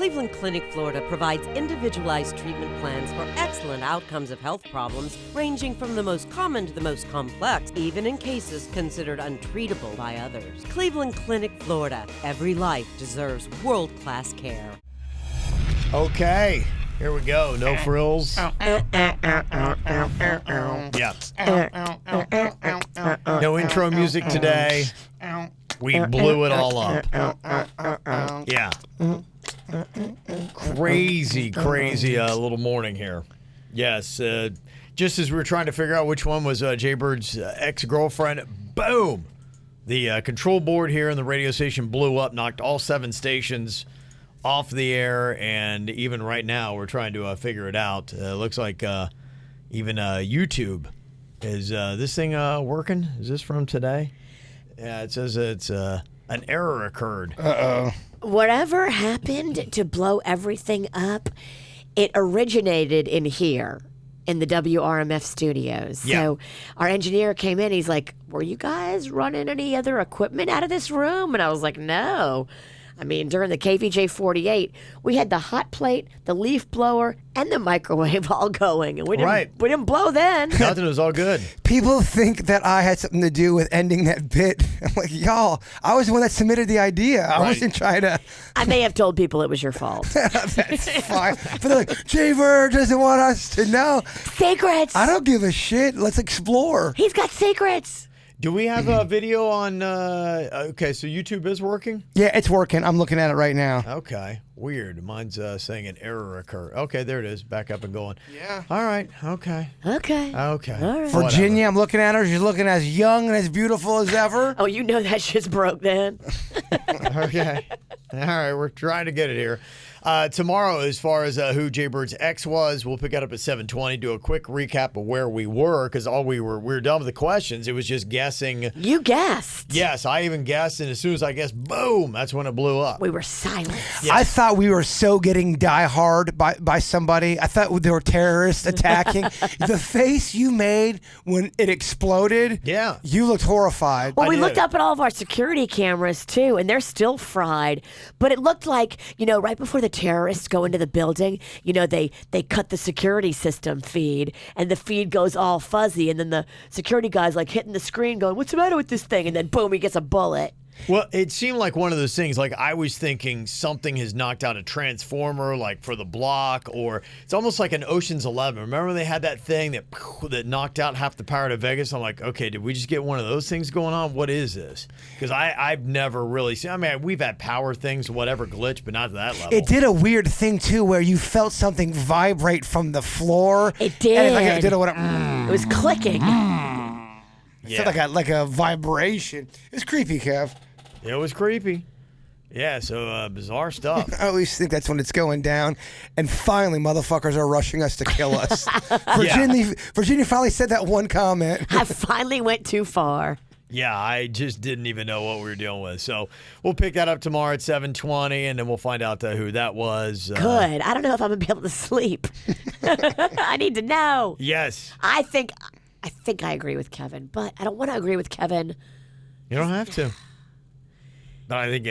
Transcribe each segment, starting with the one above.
Cleveland Clinic, Florida provides individualized treatment plans for excellent outcomes of health problems ranging from the most common to the most complex, even in cases considered untreatable by others. Cleveland Clinic, Florida. Every life deserves world-class care. Okay, here we go. No frills. Yeah. No intro music today. We blew it all up. Yeah. Crazy little morning here. Yes, just as we were trying to figure out which one was Jaybird's ex-girlfriend, boom! The control board here in the radio station blew up, knocked all 7 stations off the air, and even right now we're trying to figure it out. Looks like even YouTube. Is this thing working? Is this from today? Yeah, it says it's an error occurred. Uh-oh. Whatever happened to blow everything up, it originated in here in the WRMF studios. Yeah. So our engineer came in. He's like, were you guys running any other equipment out of this room? And I was like, no. I mean, during the KVJ 48, we had the hot plate, the leaf blower, and the microwave all going. And we didn't blow then. Nothing, it was all good. People think that I had something to do with ending that bit. I'm like, y'all, I was the one that submitted the idea. I wasn't trying to. I may have told people it was your fault. That's fine. But they're like, Jaybird doesn't want us to know. Secrets. I don't give a shit. Let's explore. He's got secrets. Do we have a video on, okay, so YouTube is working? Yeah, it's working. I'm looking at it right now. Okay, weird. Mine's saying an error occurred. Okay, there it is, back up and going. Yeah. All right, okay. Okay. All right. Virginia, I'm looking at her. She's looking as young and as beautiful as ever. Oh, you know that shit's broke then. Okay. All right, we're trying to get it here. Tomorrow, as far as who Jaybird's ex was, we'll pick that up at 7:20. Do a quick recap of where we were, because we were done with the questions. It was just guessing. You guessed. Yes, I even guessed, and as soon as I guessed, boom, that's when it blew up. We were silent. Yes. I thought we were so getting die hard by somebody. I thought they were terrorists attacking. The face you made when it exploded, Yeah. you looked horrified. Well, we did. looked up at all of our security cameras, too, and they're still fried. But it looked like, right before the terrorists go into the building, they cut the security system feed, and the feed goes all fuzzy, and then the security guy's like hitting the screen going, what's the matter with this thing? And then boom, he gets a bullet. Well, it seemed like one of those things, like I was thinking something has knocked out a transformer, like for the block, or it's almost like an Ocean's 11. Remember when they had that thing that knocked out half the power to Vegas? I'm like, okay, did we just get one of those things going on? What is this? Because I've never really seen, we've had power things, whatever, glitch, but not to that level. It did a weird thing, too, where you felt something vibrate from the floor. It did. And it did It was clicking. It felt like a vibration. It's creepy, Kev. It was creepy. Yeah, so bizarre stuff. I always think that's when it's going down. And finally, motherfuckers are rushing us to kill us. Virginia finally said that one comment. I finally went too far. Yeah, I just didn't even know what we were dealing with. So we'll pick that up tomorrow at 7:20, and then we'll find out who that was. Good. I don't know if I'm going to be able to sleep. I need to know. Yes. I think I agree with Kevin, but I don't want to agree with Kevin. You don't have to. But I think,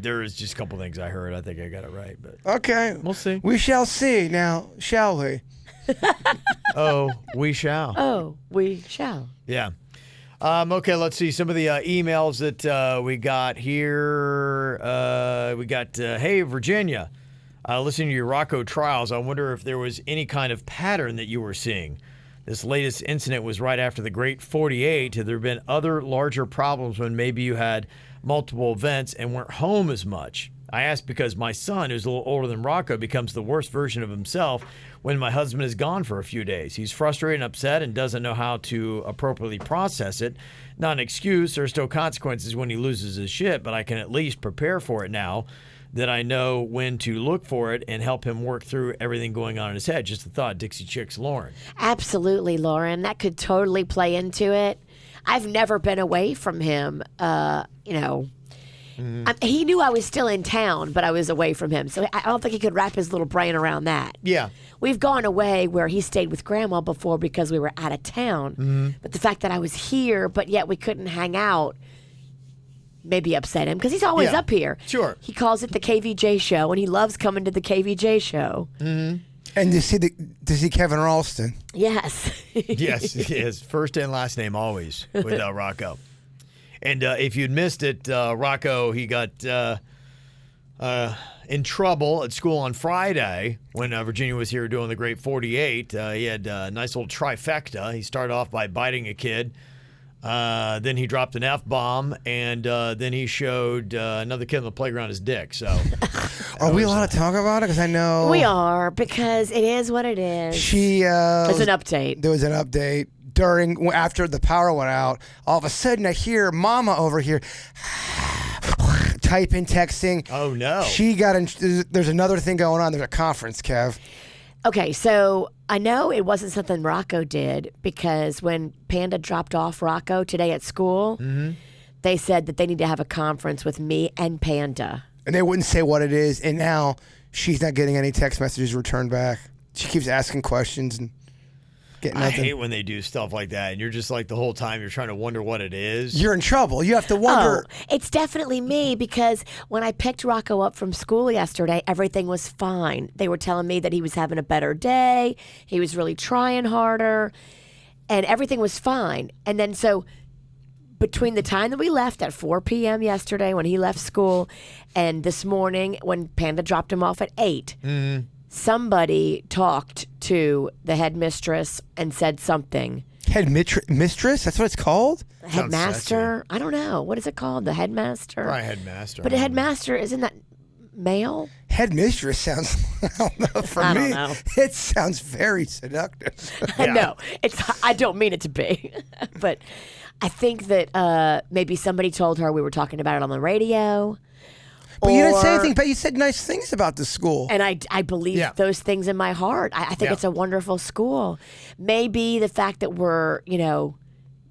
there is just a couple things I heard. I think I got it right, but Okay. we'll see. We shall see now, shall we? Oh, we shall. Oh, we shall. Yeah. Okay, let's see some of the emails that we got here. We got, hey, Virginia, listening to your Rocco trials, I wonder if there was any kind of pattern that you were seeing. This latest incident was right after the Great 48. Have there been other larger problems when maybe you had multiple events and weren't home as much? I ask because my son, who's a little older than Rocco, becomes the worst version of himself when my husband is gone for a few days. He's frustrated and upset and doesn't know how to appropriately process it. Not an excuse. There are still consequences when he loses his shit, but I can at least prepare for it now that I know when to look for it and help him work through everything going on in his head. Just a thought. Dixie Chicks, Lauren. Absolutely, Lauren. That could totally play into it. I've never been away from him, He knew I was still in town, but I was away from him. So I don't think he could wrap his little brain around that. Yeah. We've gone away where he stayed with Grandma before because we were out of town. But the fact that I was here, but yet we couldn't hang out, maybe upset him because he's always Yeah, up here. sure. He calls it the KVJ show, and he loves coming to the KVJ show. And to see Kevin Ralston. Yes. Yes, his first and last name always with Rocco. And if you'd missed it, Rocco, he got in trouble at school on Friday when Virginia was here doing the Great 48. He had a nice little trifecta. He started off by biting a kid. Then he dropped an F-bomb, and then he showed another kid on the playground his dick. So, Are we allowed to talk about it? Because I know We are, because it is what it is. There's an update. There was an update after the power went out. All of a sudden, I hear Mama over here typing, texting. oh no, She got in. There's another thing going on. There's a conference, Kev. Okay, so I know it wasn't something Rocco did, because when Panda dropped off Rocco today at school, they said that they need to have a conference with me and Panda. And they wouldn't say what it is. And now she's not getting any text messages returned back. She keeps asking questions and getting I nothing. hate when they do stuff like that, and you're just like the whole time you're trying to wonder what it is. You're in trouble. You have to wonder. Oh, it's definitely me, because when I picked Rocco up from school yesterday, everything was fine. They were telling me that he was having a better day. He was really trying harder, and everything was fine. And then so between the time that we left at 4 p.m. yesterday when he left school and this morning when Panda dropped him off at 8, somebody talked to the headmistress and said something. Mistress? That's what it's called? Headmaster? I don't know. What is it called? The headmaster? Probably headmaster. But a headmaster, isn't that male? Headmistress sounds, I don't know, for I me, don't know. it sounds very seductive. Yeah. No, I don't mean it to be. But I think that maybe somebody told her we were talking about it on the radio. But you didn't say anything, but you said nice things about the school. And I believe those things in my heart. I think it's a wonderful school. Maybe the fact that we're,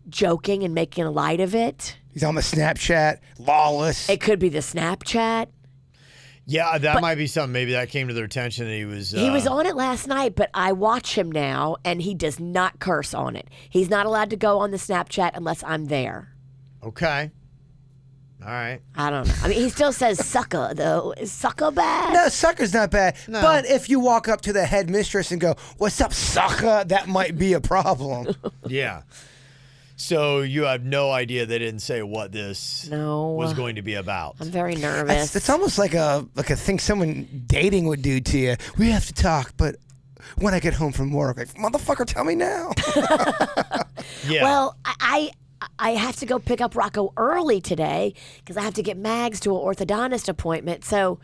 joking and making light of it. He's on the Snapchat, lawless. It could be the Snapchat. Yeah, that might be something. Maybe that came to their attention. And he was on it last night, but I watch him now, and he does not curse on it. He's not allowed to go on the Snapchat unless I'm there. okay. All right. I don't know. I mean, he still says sucker, though. Is sucker bad? No, sucker's not bad. No. But if you walk up to the headmistress and go, "What's up, sucker?" that might be a problem. Yeah. So you have no idea they didn't say what this was going to be about. I'm very nervous. It's almost like a thing someone dating would do to you. We have to talk, but when I get home from work, like, motherfucker, tell me now. Yeah. Well, I have to go pick up Rocco early today because I have to get Mags to an orthodontist appointment. So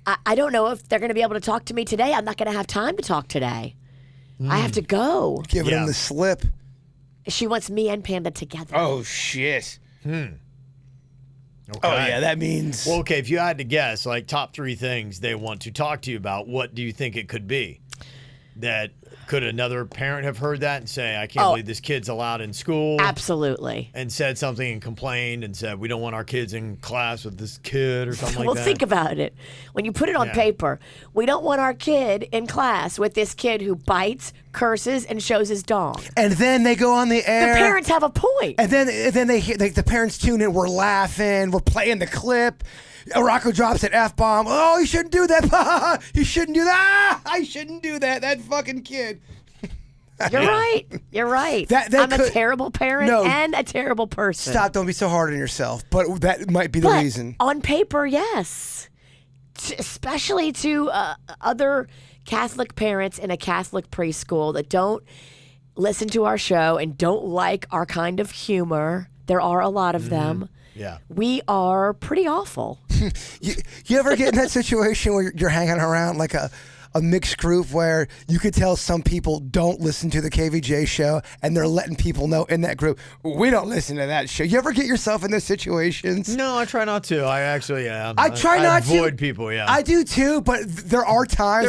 I don't know if they're going to be able to talk to me today. I'm not going to have time to talk today. I have to go. Giving Yeah. him the slip. She wants me and Panda together. Oh, shit. Okay. Oh, yeah, that means... Well, okay, if you had to guess, like top 3 things they want to talk to you about, what do you think it could be? That could another parent have heard that and say, I can't believe this kid's allowed in school? Absolutely. And said something and complained and said, we don't want our kids in class with this kid or something like Well, that? think about it. When you put it on paper, we don't want our kid in class with this kid who bites, curses, and shows his dong. And then they go on the air. The parents have a point. And then they hear, the parents tune in. We're laughing. We're playing the clip. Rocco drops an F-bomb. Oh, you shouldn't do that. You shouldn't do that. I shouldn't do that. That fucking kid. You're right. You're right. I'm a terrible parent and a terrible person. Stop. Don't be so hard on yourself. But that might be the reason. On paper, yes. Especially to other Catholic parents in a Catholic preschool that don't listen to our show and don't like our kind of humor. There are a lot of them. Yeah. We are pretty awful. You ever get in that situation where you're hanging around like a mixed group where you could tell some people don't listen to the KVJ show and they're letting people know in that group, we don't listen to that show. You ever get yourself in those situations? No, I try not to. I actually am. I try not to. avoid people, yeah. I do too, but there are times,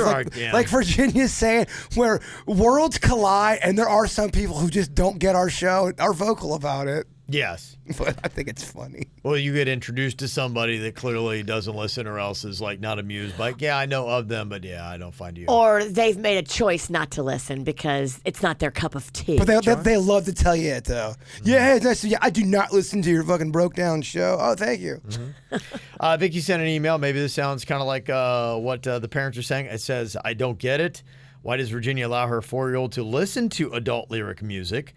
like Virginia's saying, where worlds collide and there are some people who just don't get our show and are vocal about it. Yes. But I think it's funny. Well, you get introduced to somebody that clearly doesn't listen or else is like not amused. Like, yeah, I know of them, but yeah, I don't find you. Or they've made a choice not to listen because it's not their cup of tea. But they love to tell you it, though. Yeah, hey, it's nice. Yeah, I do not listen to your fucking broke down show. Oh, thank you. Vicky sent an email. Maybe this sounds kind of like what the parents are saying. It says, I don't get it. Why does Virginia allow her 4-year-old to listen to adult lyric music?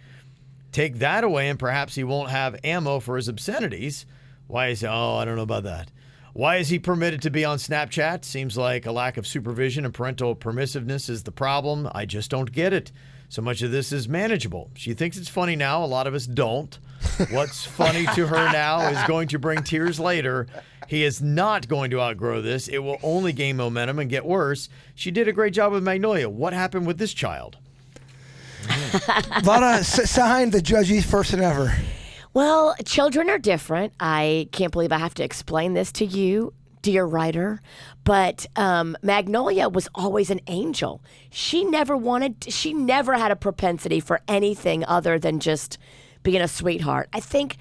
Take that away and perhaps he won't have ammo for his obscenities. Why is I don't know about that. Why is he permitted to be on Snapchat? Seems like a lack of supervision and parental permissiveness is the problem. I just don't get it. So much of this is manageable. She thinks it's funny now. A lot of us don't. What's funny to her now is going to bring tears later. He is not going to outgrow this. It will only gain momentum and get worse. She did a great job with Magnolia. What happened with this child? A lot of sign the judgiest person ever. Well, children are different. I can't believe I have to explain this to you, dear writer. But Magnolia was always an angel. She never had a propensity for anything other than just being a sweetheart. I think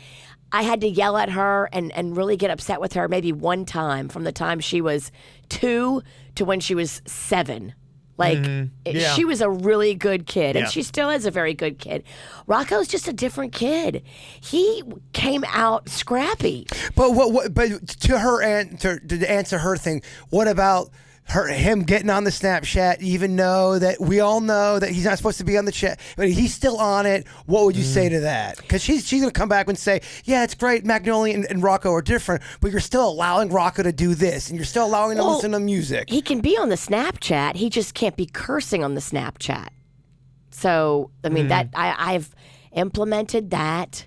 I had to yell at her and really get upset with her maybe one time from the time she was 2 to when she was 7. Like, she was a really good kid, and she still is a very good kid. Rocco's just a different kid. He came out scrappy. But But to answer her thing, what about him getting on the Snapchat, even though that we all know that he's not supposed to be on the chat, but he's still on it? What would you say to that? Because she's going to come back and say, yeah, it's great, Magnolia and Rocco are different, but you're still allowing Rocco to do this, and you're still allowing him to listen to music. He can be on the Snapchat. He just can't be cursing on the Snapchat. So, I mean, that I've implemented that.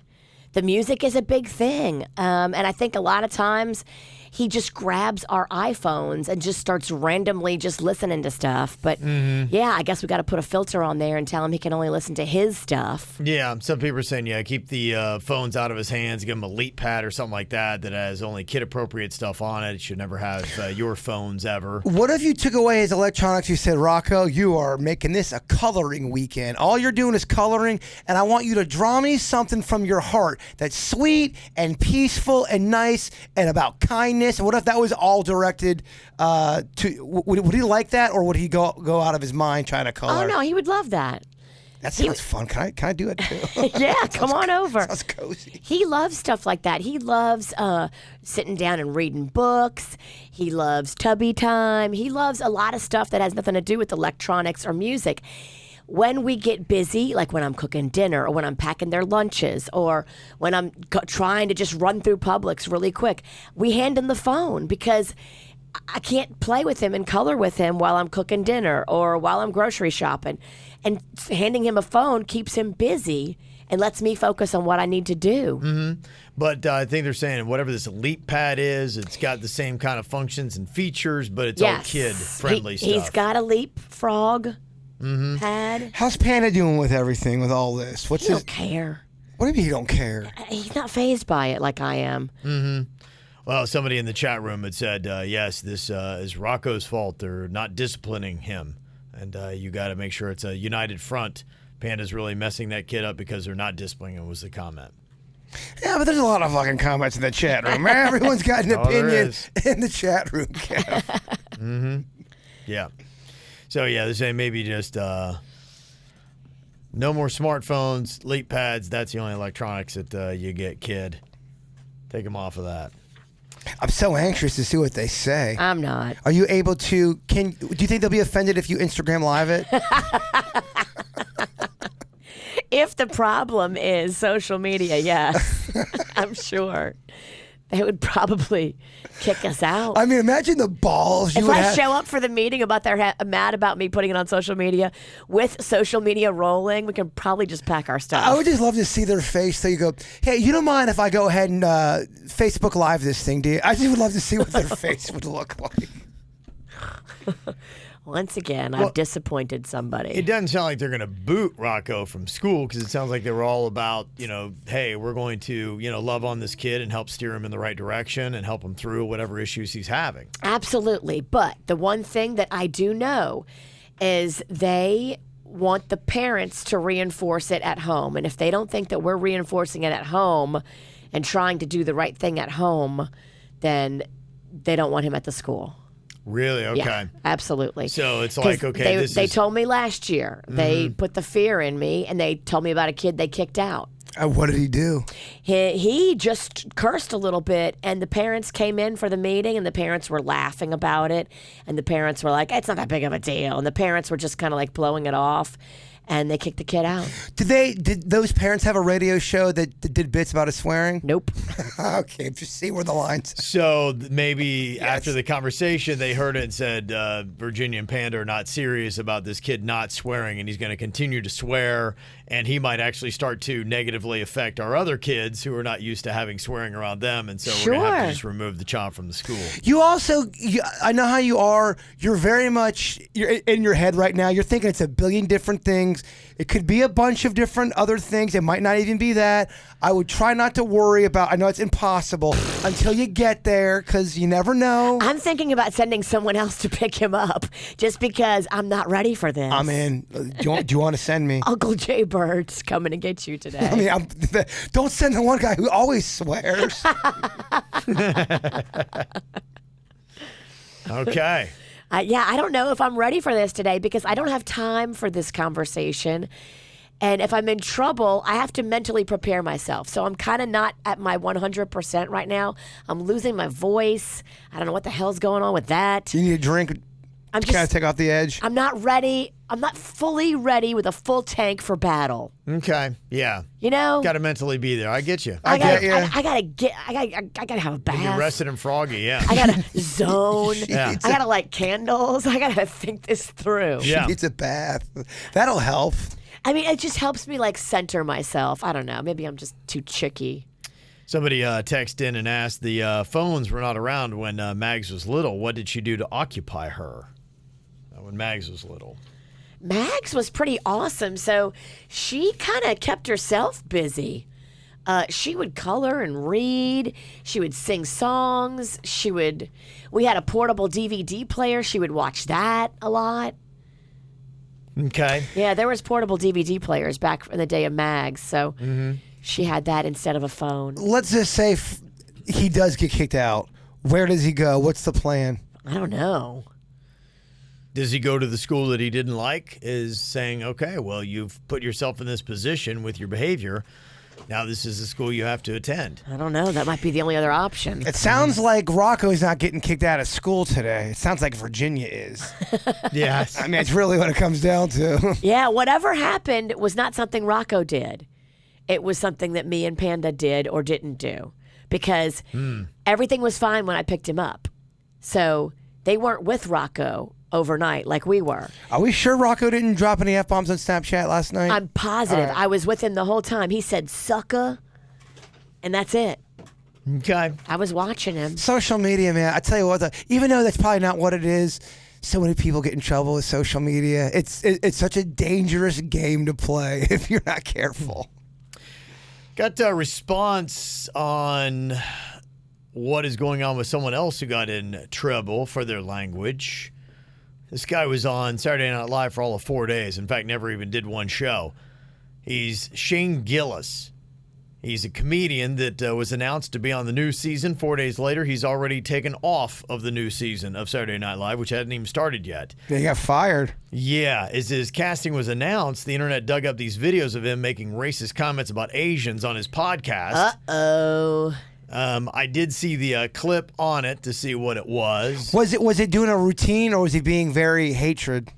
The music is a big thing. And I think a lot of times he just grabs our iPhones and just starts randomly just listening to stuff. But yeah, I guess we got to put a filter on there and tell him he can only listen to his stuff. Yeah, some people are saying, keep the phones out of his hands, give him a Leap Pad or something like that has only kid-appropriate stuff on it. It should never have your phones ever. What if you took away his electronics? You said, Rocco, you are making this a coloring weekend. All you're doing is coloring, and I want you to draw me something from your heart that's sweet and peaceful and nice and about kindness. And what if that was all directed to? Would he like that, or would he go out of his mind trying to color? Oh no, he would love that. That sounds fun. Can I do it too? Yeah, come on over. Sounds cozy. He loves stuff like that. He loves sitting down and reading books. He loves tubby time. He loves a lot of stuff that has nothing to do with electronics or music. When we get busy, like when I'm cooking dinner or when I'm packing their lunches or when I'm trying to just run through Publix really quick, we hand him the phone because I can't play with him and color with him while I'm cooking dinner or while I'm grocery shopping. And handing him a phone keeps him busy and lets me focus on what I need to do. But I think they're saying whatever this Leap Pad is, it's got the same kind of functions and features, but it's all kid-friendly stuff. He's got a leapfrog pad. How's Panda doing with everything, with all this? He don't care. What do you mean he don't care? He's not fazed by it like I am. Well, somebody in the chat room had said, yes, this is Rocco's fault. They're not disciplining him. And you got to make sure it's a united front. Panda's really messing that kid up because they're not disciplining him was the comment. Yeah, but there's a lot of fucking comments in the chat room. Everyone's got an opinion in the chat room, Kev. Yeah. So, yeah, they're saying maybe just no more smartphones, Leap Pads. That's the only electronics that you get, kid. Take them off of that. I'm so anxious to see what they say. I'm not. Are you able to? Do you think they'll be offended if you Instagram Live it? If the problem is social media, yes, I'm sure. They would probably kick us out. I mean, imagine the balls if I show up for the meeting about they're mad about me putting it on social media with social media rolling, we can probably just pack our stuff. I would just love to see their face. So you go, hey, you don't mind if I go ahead and Facebook Live this thing, do you? I just would love to see what their face would look like. Once again, I've disappointed somebody. It doesn't sound like they're going to boot Rocco from school because it sounds like they were all about, hey, we're going to, love on this kid and help steer him in the right direction and help him through whatever issues he's having. Absolutely. But the one thing that I do know is they want the parents to reinforce it at home. And if they don't think that we're reinforcing it at home and trying to do the right thing at home, then they don't want him at the school. Really? Okay. Yeah, absolutely. So it's like, okay, they told me last year. They put the fear in me, and they told me about a kid they kicked out. What did he do? He just cursed a little bit, and the parents came in for the meeting, and the parents were laughing about it, and the parents were like, it's not that big of a deal, and the parents were just kind of like blowing it off, and they kicked the kid out. Did those parents have a radio show that did bits about his swearing? Nope. Okay, just see where the lines. So maybe after the conversation, they heard it and said, Virginia and Panda are not serious about this kid not swearing, and he's going to continue to swear, and he might actually start to negatively affect our other kids who are not used to having swearing around them, and so we're going to have to just remove the child from the school. You also, I know how you are. You're very much, you're in your head right now. You're thinking it's a billion different things. It could be a bunch of different other things. It might not even be that. I would try not to worry about, I know it's impossible until you get there because you never know. I'm thinking about sending someone else to pick him up just because I'm not ready for this. I'm in. Do you want to send me? Uncle Jay Bird's coming to get you today. I mean, don't send the one guy who always swears. Okay. Yeah, I don't know if I'm ready for this today because I don't have time for this conversation. And if I'm in trouble, I have to mentally prepare myself. So I'm kind of not at my 100% right now. I'm losing my voice. I don't know what the hell's going on with that. You need a drink I'm to kind of take off the edge. I'm not ready. I'm not fully ready with a full tank for battle. Okay. Yeah. You know? Got to mentally be there. I get you. I get you. I gotta have a bath. You're rested and froggy, yeah. I gotta zone. Yeah. I gotta light candles. I gotta think this through. Yeah. She needs a bath. That'll help. I mean, it just helps me like center myself. I don't know. Maybe I'm just too chicky. Somebody texted in and asked, the phones were not around when Mags was little. What did she do to occupy her when Mags was little? Mags was pretty awesome. So she kind of kept herself busy. She would color and read. She would sing songs. We had a portable DVD player. She would watch that a lot. Okay. Yeah, there was portable DVD players back in the day of Mags. So she had that instead of a phone. Let's just say he does get kicked out. Where does he go? What's the plan? I don't know. Does he go to the school that he didn't like? Is saying, okay, well, you've put yourself in this position with your behavior. Now this is the school you have to attend. I don't know. That might be the only other option. It sounds like Rocco's not getting kicked out of school today. It sounds like Virginia is. Yes. I mean, it's really what it comes down to. Yeah, whatever happened was not something Rocco did. It was something that me and Panda did or didn't do because everything was fine when I picked him up. So they weren't with Rocco overnight like we were. Are we sure Rocco didn't drop any F-bombs on Snapchat last night? I'm positive. I was with him the whole time. He said, sucker, and that's it. Okay. I was watching him. Social media, man. I tell you what, even though that's probably not what it is, so many people get in trouble with social media. It's such a dangerous game to play if you're not careful. Got a response on what is going on with someone else who got in trouble for their language. This guy was on Saturday Night Live for all of 4 days. In fact, never even did one show. He's Shane Gillis. He's a comedian that was announced to be on the new season. 4 days later, he's already taken off of the new season of Saturday Night Live, which hadn't even started yet. He got fired. Yeah, as his casting was announced, the internet dug up these videos of him making racist comments about Asians on his podcast. Uh-oh. I did see the clip on it to see what it was. Was it doing a routine or was he being very hatred?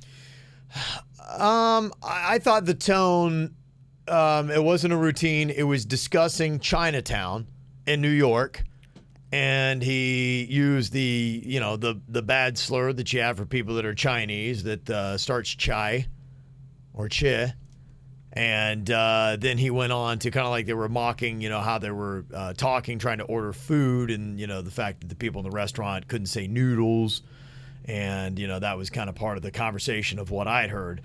I thought the tone, it wasn't a routine. It was discussing Chinatown in New York, and he used the bad slur that you have for people that are Chinese that starts chai or chi. And then he went on to kind of like they were mocking, how they were talking, trying to order food, and, the fact that the people in the restaurant couldn't say noodles. And, that was kind of part of the conversation of what I'd heard.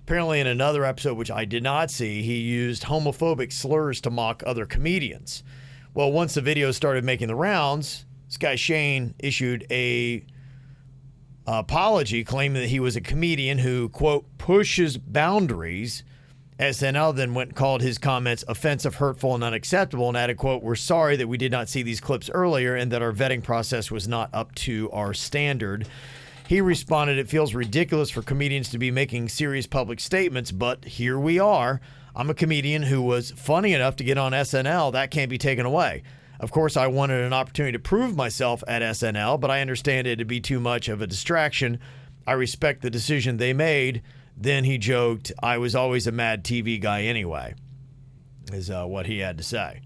Apparently in another episode, which I did not see, he used homophobic slurs to mock other comedians. Well, once the video started making the rounds, this guy Shane issued a apology, claiming that he was a comedian who, quote, pushes boundaries. SNL then went and called his comments offensive, hurtful, and unacceptable, and added, quote, we're sorry that we did not see these clips earlier and that our vetting process was not up to our standard. He responded, it feels ridiculous for comedians to be making serious public statements, but here we are. I'm a comedian who was funny enough to get on SNL. That can't be taken away. Of course, I wanted an opportunity to prove myself at SNL, but I understand it to be too much of a distraction. I respect the decision they made. Then he joked, I was always a mad TV guy anyway, is what he had to say.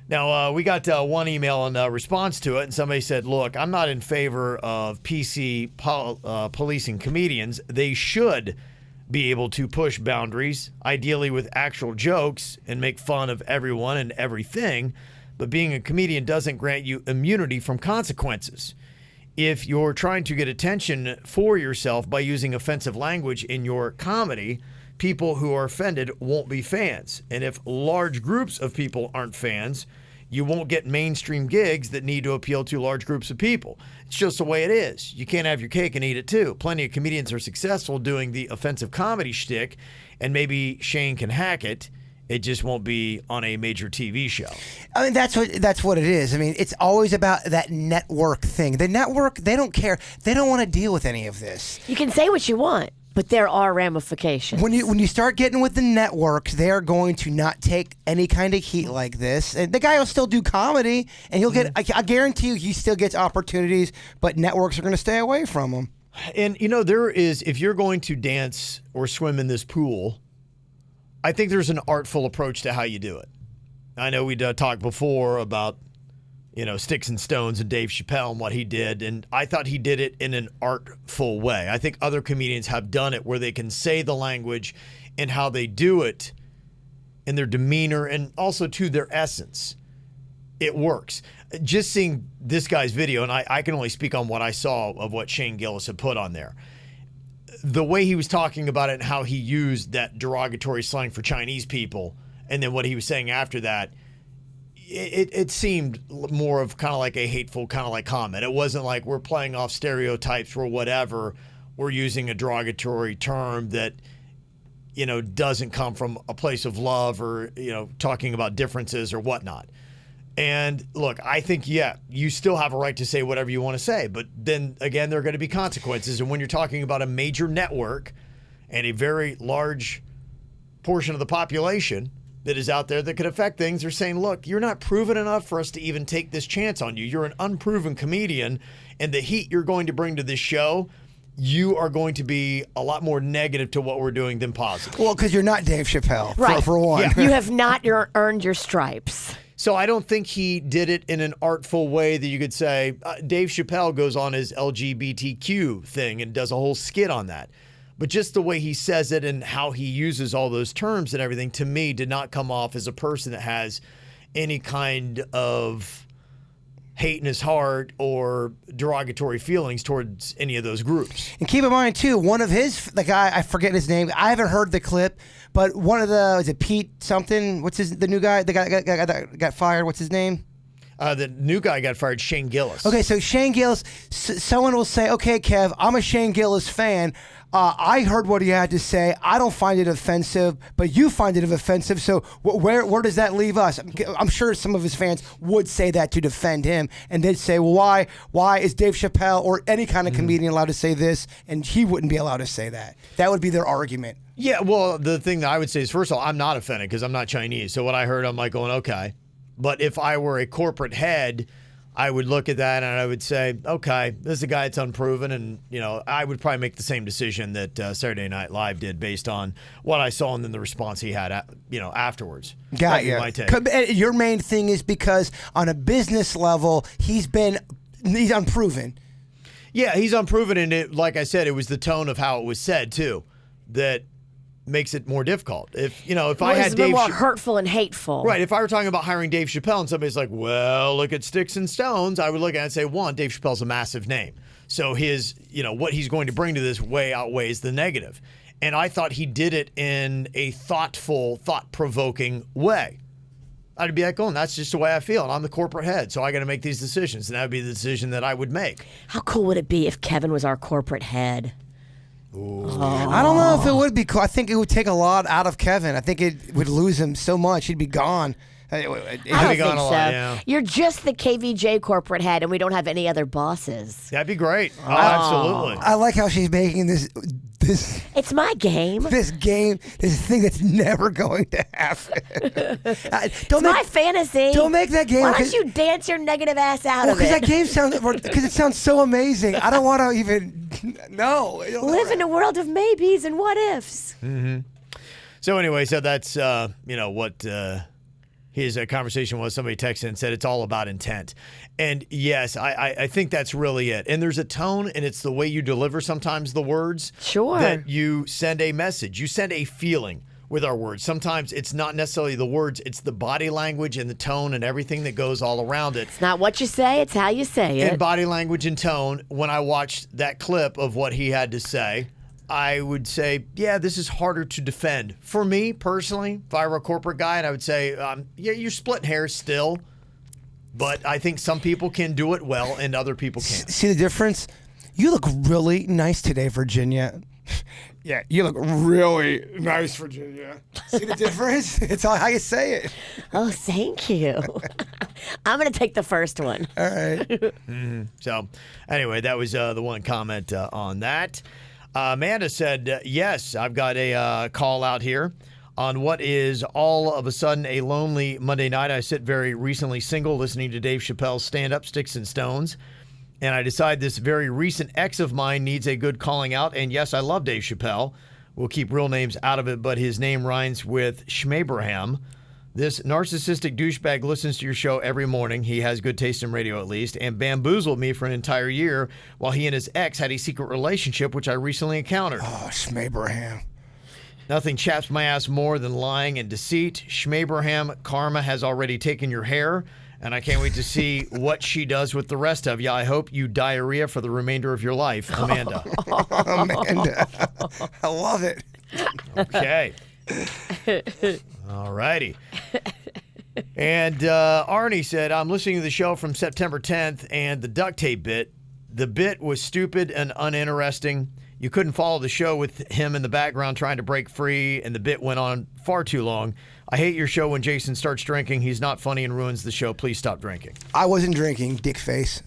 Now, we got one email in response to it, and somebody said, look, I'm not in favor of PC policing comedians. They should be able to push boundaries, ideally with actual jokes, and make fun of everyone and everything. But being a comedian doesn't grant you immunity from consequences. If you're trying to get attention for yourself by using offensive language in your comedy, people who are offended won't be fans. And if large groups of people aren't fans, you won't get mainstream gigs that need to appeal to large groups of people. It's just the way it is. You can't have your cake and eat it too. Plenty of comedians are successful doing the offensive comedy shtick, and maybe Shane can hack it. It just won't be on a major TV show. I mean, that's what it is. I mean, it's always about that network thing. The network, they don't care. They don't want to deal with any of this. You can say what you want, but there are ramifications. When you start getting with the networks, they're going to not take any kind of heat like this. And the guy will still do comedy, and he'll get. I guarantee you, he still gets opportunities. But networks are going to stay away from him. And there is, if you're going to dance or swim in this pool, I think there's an artful approach to how you do it. I know we talked before about, Sticks and Stones and Dave Chappelle and what he did, and I thought he did it in an artful way. I think other comedians have done it where they can say the language and how they do it in their demeanor and also to their essence. It works. Just seeing this guy's video, and I can only speak on what I saw of what Shane Gillis had put on there. The way he was talking about it and how he used that derogatory slang for Chinese people, and then what he was saying after that, it seemed more of kind of like a hateful kind of like comment. It wasn't like we're playing off stereotypes or whatever. We're using a derogatory term that, doesn't come from a place of love or, talking about differences or whatnot. And look, I think, you still have a right to say whatever you want to say. But then again, there are going to be consequences. And when you're talking about a major network and a very large portion of the population that is out there that could affect things, they're saying, look, you're not proven enough for us to even take this chance on you. You're an unproven comedian. And the heat you're going to bring to this show, you are going to be a lot more negative to what we're doing than positive. Well, because you're not Dave Chappelle, right. for one. Yeah. You have not earned your stripes. So I don't think he did it in an artful way that you could say, Dave Chappelle goes on his LGBTQ thing and does a whole skit on that. But just the way he says it and how he uses all those terms and everything, to me, did not come off as a person that has any kind of hate in his heart or derogatory feelings towards any of those groups. And keep in mind, too, one of the guy, I forget his name. I haven't heard the clip, but one of is it Pete something? What's the new guy? The guy that got fired, what's his name? The new guy got fired, Shane Gillis. Okay, so Shane Gillis, someone will say, okay, Kev, I'm a Shane Gillis fan. I heard what he had to say. I don't find it offensive, but you find it offensive. So where does that leave us? I'm sure some of his fans would say that to defend him, and they'd say, well, why is Dave Chappelle or any kind of comedian allowed to say this, and he wouldn't be allowed to say that? That would be their argument. Yeah, well, the thing that I would say is, first of all, I'm not offended because I'm not Chinese. So what I heard, I'm like going, okay. But if I were a corporate head, I would look at that and I would say, okay, this is a guy that's unproven. And, I would probably make the same decision that Saturday Night Live did based on what I saw and then the response he had, afterwards. Got you. My take. Your main thing is because on a business level, he's unproven. Yeah, he's unproven. And it, like I said, it was the tone of how it was said, too, that makes it more difficult. If I had Dave, more hurtful and hateful. Right. If I were talking about hiring Dave Chappelle and somebody's like, well, look at Sticks and Stones, I would look at it and say, one, Dave Chappelle's a massive name. So his, what he's going to bring to this way outweighs the negative. And I thought he did it in a thoughtful, thought-provoking way. I'd be like, oh, and that's just the way I feel. And I'm the corporate head, so I got to make these decisions. And that would be the decision that I would make. How cool would it be if Kevin was our corporate head? I don't know if it would be cool. I think it would take a lot out of Kevin. I think it would lose him so much. He'd be gone. I don't think so. Yeah. You're just the KVJ corporate head, and we don't have any other bosses. That'd be great. Oh, absolutely. I like how she's making this. It's my game. This thing that's never going to happen. It's my fantasy. Don't make that game. Why don't you dance your negative ass out of it? Because that game sounds so amazing. I don't want to even know. Live in a world of maybes and what ifs. Mm-hmm. So anyway, that's what his conversation was. Somebody texted and said it's all about intent. And yes, I think that's really it. And there's a tone, and it's the way you deliver sometimes the words. Sure. That you send a message. You send a feeling with our words. Sometimes it's not necessarily the words, it's the body language and the tone and everything that goes all around it. It's not what you say, it's how you say it. And body language and tone, when I watched that clip of what he had to say, I would say, yeah, this is harder to defend. For me, personally, if I were a corporate guy, and I would say, yeah, you're splitting hairs still, but I think some people can do it well and other people can't. See the difference? You look really nice today, Virginia. Yeah, you look really nice, Virginia. See the difference? It's all how you say it. Oh, thank you. I'm going to take the first one. All right. Mm-hmm. So, anyway, that was the one comment on that. Amanda said, yes, I've got a call out here on what is all of a sudden a lonely Monday night. I sit very recently single listening to Dave Chappelle's stand-up, Sticks and Stones, and I decide this very recent ex of mine needs a good calling out. And yes, I love Dave Chappelle. We'll keep real names out of it, but his name rhymes with Schmabraham. This narcissistic douchebag listens to your show every morning. He has good taste in radio, at least, and bamboozled me for an entire year while he and his ex had a secret relationship, which I recently encountered. Oh, Schmabraham. Nothing chaps my ass more than lying and deceit. Schmabraham, karma has already taken your hair, and I can't wait to see what she does with the rest of you. I hope you diarrhea for the remainder of your life. Amanda. Amanda. I love it. Okay. All righty. And Arnie said, I'm listening to the show from September 10th, and the duct tape bit. The bit was stupid and uninteresting. You couldn't follow the show with him in the background trying to break free, and the bit went on far too long. I hate your show when Jason starts drinking. He's not funny and ruins the show. Please stop drinking. I wasn't drinking, dick face.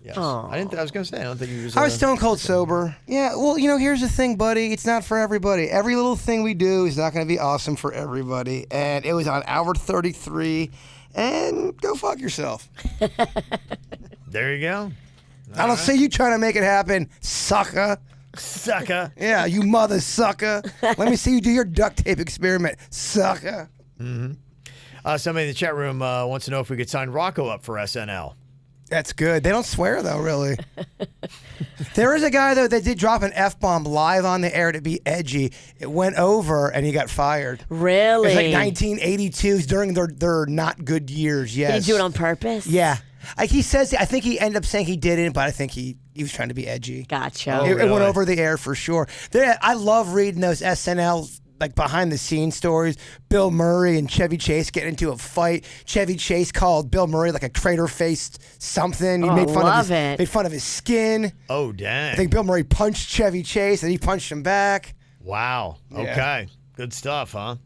Yes. I was going to say, I don't think he was. I was stone cold sober. Yeah, well, here's the thing, buddy. It's not for everybody. Every little thing we do is not going to be awesome for everybody. And it was on hour 33. And go fuck yourself. There you go. I don't see you trying to make it happen, sucker. Sucker. Yeah, you mother sucker. Let me see you do your duct tape experiment, sucker. Mm-hmm. Somebody in the chat room wants to know if we could sign Rocco up for SNL. That's good. They don't swear, though, really. There is a guy, though, that did drop an F-bomb live on the air to be edgy. It went over, and he got fired. Really? It was like 1982 during their not good years, yes. Did he do it on purpose? Yeah. He says, I think he ended up saying he didn't, but I think he was trying to be edgy. Gotcha. It went over the air for sure. I love reading those SNL like behind the scenes stories. Bill Murray and Chevy Chase get into a fight. Chevy Chase called Bill Murray like a crater-faced something. He made fun of his skin. Oh, dang. I think Bill Murray punched Chevy Chase and he punched him back. Wow. Yeah. Okay. Good stuff, huh?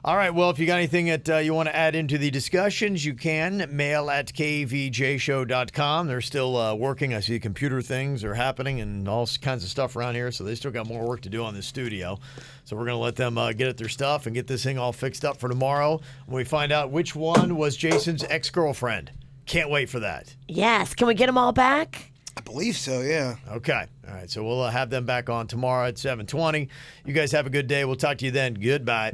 All right, well, if you got anything that you want to add into the discussions, you can mail at kvjshow.com. They're still working. I see computer things are happening and all kinds of stuff around here, so they still got more work to do on this studio. So we're going to let them get at their stuff and get this thing all fixed up for tomorrow when we find out which one was Jason's ex-girlfriend. Can't wait for that. Yes. Can we get them all back? I believe so, yeah. Okay. All right, so we'll have them back on tomorrow at 7:20. You guys have a good day. We'll talk to you then. Goodbye.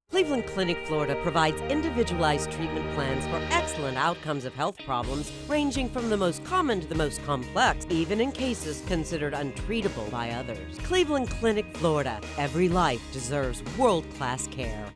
Cleveland Clinic, Florida provides individualized treatment plans for excellent outcomes of health problems ranging from the most common to the most complex, even in cases considered untreatable by others. Cleveland Clinic, Florida. Every life deserves world-class care.